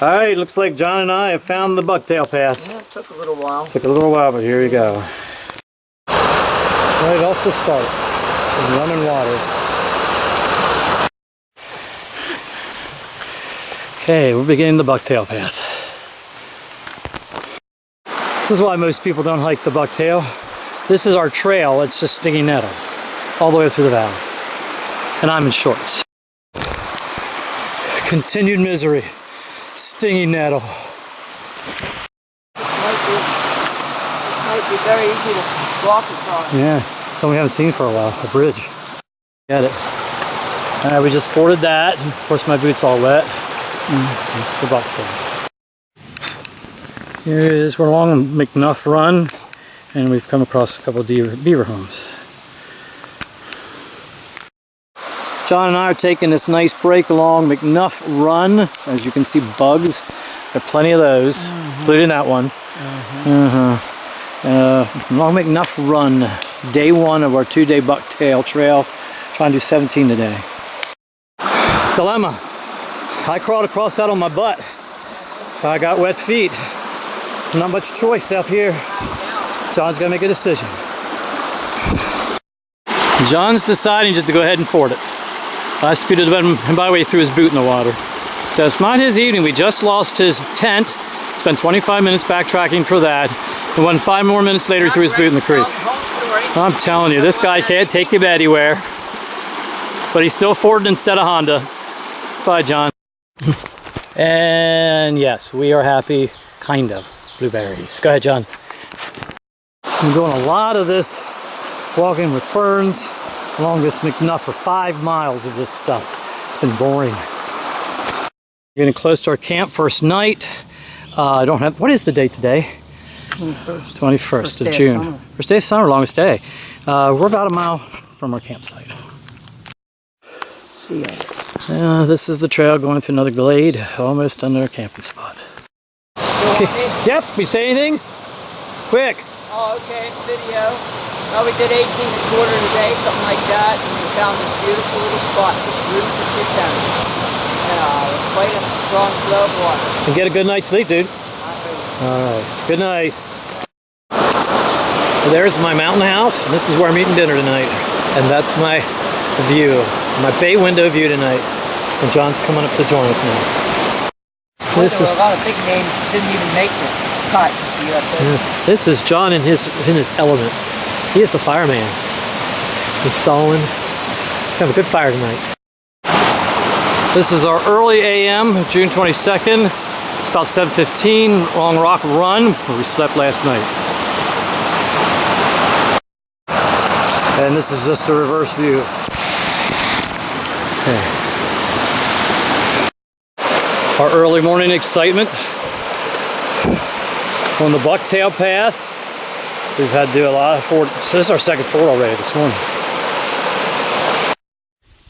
Alright, looks like John and I have found the Bucktail Path. Yeah, it took a little while. Took a little while, but here you go. Right off the start, some running water. Okay, we're beginning the Bucktail Path. This is why most people don't hike the Bucktail. This is our trail, it's just stinging nettle. All the way through the valley. And I'm in shorts. Continued misery. Stinging nettle. It might be very easy to walk across. Yeah, something we haven't seen for a while, a bridge. Get it. Alright, we just forded that. Of course my boot's all wet. It's the Bucktail. Here it is, we're along McNuff Run, and we've come across a couple of beaver homes. John and I are taking this nice break along McNuff Run. So as you can see, bugs. There are plenty of those, including that one. Along McNuff Run, day one of our 2-day Bucktail Trail. Trying to do 17 today. Dilemma. I crawled across that on my butt. I got wet feet. Not much choice up here. John's gonna make a decision. John's deciding just to go ahead and ford it. I scooted him by the way through his boot in the water. So it's not his evening. We just lost his tent. Spent 25 minutes backtracking for that. And went 5 more minutes later threw his boot in the creek. I'm telling you, this guy can't take him anywhere. But he's still Fording instead of Honda. Bye, John. And yes, we are happy, kind of. Blueberries. Go ahead, John. I'm doing a lot of this walking with ferns along this McNuff for 5 miles of this stuff. It's been boring. Getting close to our camp, first night. I don't have, what is the date today? 21st of June. First day of summer, longest day. We're about a mile from our campsite. See ya. This is the trail going through another glade, almost under our camping spot. Okay. Yep, you say anything? Quick. Oh, okay, it's video. Well, we did 18 quarter today, something like that, and we found this beautiful little spot, just room for 2 tents. And quite a strong flow of water. And get a good night's sleep, dude. Alright, good night. Well, there's my mountain house, and this is where I'm eating dinner tonight. And that's my view, my bay window view tonight. And John's coming up to join us now. This is a lot of big names didn't even make the cut. This is John in his element. He is the fireman. He's sawing. Have a good fire tonight. This is our early AM, June 22nd. It's about 7:15. Long Rock Run, where we slept last night. And this is just a reverse view. Okay. Our early morning excitement on the Bucktail Path. We've had to do a lot of ford. So this is our second ford already this morning.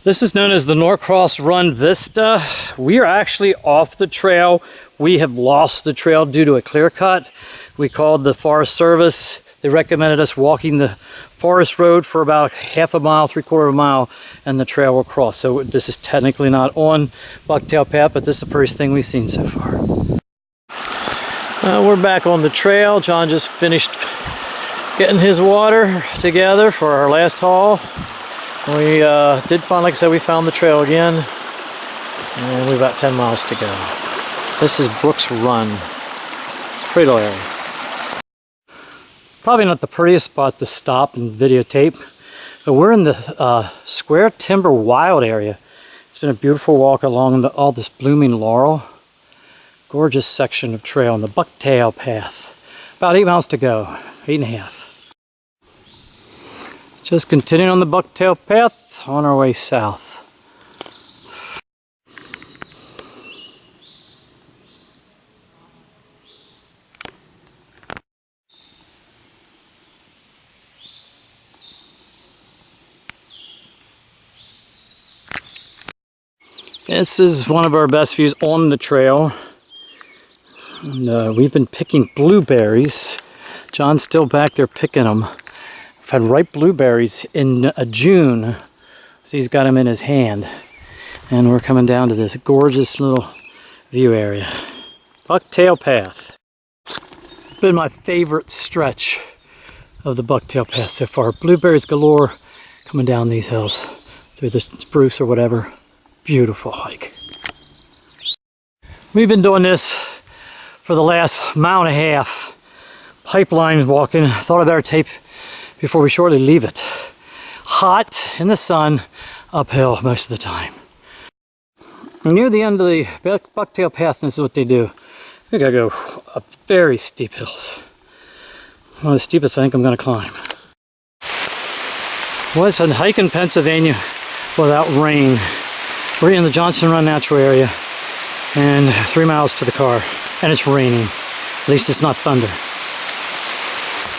This is known as the Norcross Run Vista. We are actually off the trail. We have lost the trail due to a clear cut. We called the Forest Service. They recommended us walking the forest road for about half a mile, 3/4 of a mile, and the trail will cross. So this is technically not on Bucktail Path, but this is the prettiest thing we've seen so far. We're back on the trail. John just finished getting his water together for our last haul. We did find, like I said, we found the trail again, and we've got 10 miles to go. This is Brooks Run. It's a pretty little area. Probably not the prettiest spot to stop and videotape, but we're in the Square Timber Wild area. It's been a beautiful walk along all this blooming laurel. Gorgeous section of trail on the Bucktail Path. About 8 miles to go, 8.5. Just continuing on the Bucktail Path on our way south. This is one of our best views on the trail. And, we've been picking blueberries. John's still back there picking them. I've had ripe blueberries in June, so he's got them in his hand. And we're coming down to this gorgeous little view area. Bucktail Path. This has been my favorite stretch of the Bucktail Path so far. Blueberries galore coming down these hills through the spruce or whatever. Beautiful hike. We've been doing this for the last mile and a half. Pipeline walking. Thought I better tape before we shortly leave it. Hot in the sun, uphill most of the time. Near the end of the Bucktail Path, this is what they do. We gotta go up very steep hills. One of the steepest I think I'm gonna climb. Well, it's a hike in Pennsylvania without rain. We're in the Johnson Run Natural Area and 3 miles to the car, and it's raining. At least it's not thunder.